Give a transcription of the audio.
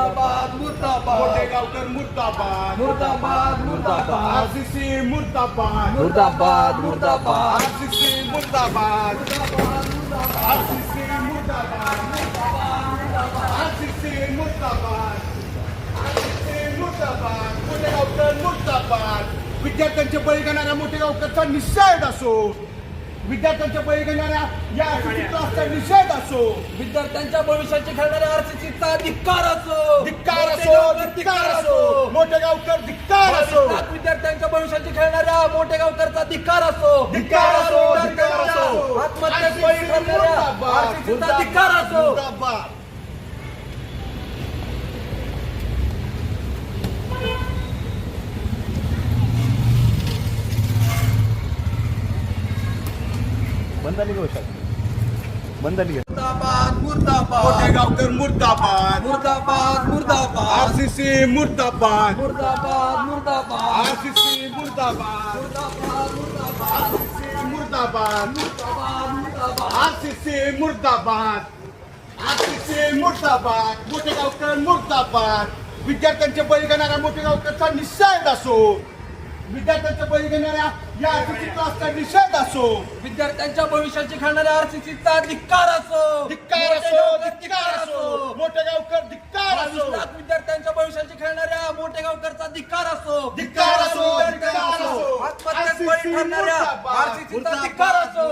मुर्दाबाद मुर्दाबाद मोठेगावकर मुर्दाबाद मुर्दाबाद मुर्दाबाद आरसीसी मुर्दाबाद मुर्दाबाद मुर्दाबाद आरसीसी मुर्दाबाद आरसीसी मुर्दाबाद आरसीसी मुर्दाबाद आरसीसी मुर्दाबाद मोठेगावकर मुर्दाबाद विद्यार्थ्यांचे बळी घेणाऱ्या मोठेगावकरचा निषेध असो विद्यार्थ्यांच्या बळी घेणाऱ्या या आरसीसी क्लासचा निषेध असो विद्यार्थ्यांच्या भविष्याची खेळणाऱ्या आरसीसीचा धिक्कार असो धिक्कार असो धिक्कार असो मोठेगावकर धिक्कार असो विद्यार्थ्यांच्या भविष्याची खेळणाऱ्या मोठेगावकरचा धिक्कार असो धिक्कार असो धिक्कार असो आत्महत्येस बळी ठरणाऱ्या आरसीसीचा धिक्कार असो मुर्दाबाद बंदाली गोष्ट बंदाली मुर्दाबाद मुर्दाबाद मोठेगावकर मुर्दाबाद मुर्दाबाद मुर्दाबाद आरसीसी मुर्दाबाद मुर्दाबाद मुर्दाबाद आरसीसी मुर्दाबाद मुर्दाबाद मुर्दाबाद आरसीसी मुर्दाबाद आरसीसी मुर्दाबाद मोठेगावकर मुर्दाबाद विद्यार्थ्यांचे बळी घेणाऱ्या मोठेगावकरचा निषेध असो विद्यार्थ्यांच्या बळी घेणाऱ्या या आरसीसी क्लासचा निषेध असो विद्यार्थ्यांच्या भविष्याची खेळणाऱ्या आरसीसीचा धिक्कार असो धिक्कार असो धिक्कार असो मोठेगावकर धिक्कार असो विद्यार्थ्यांच्या भविष्याची खेळणाऱ्या मोठेगावकरचा धिक्कार असो धिक्कार असो धिक्कार असो आत्महत्येस बळी ठरणाऱ्या आरसीसीचा धिक्कार असो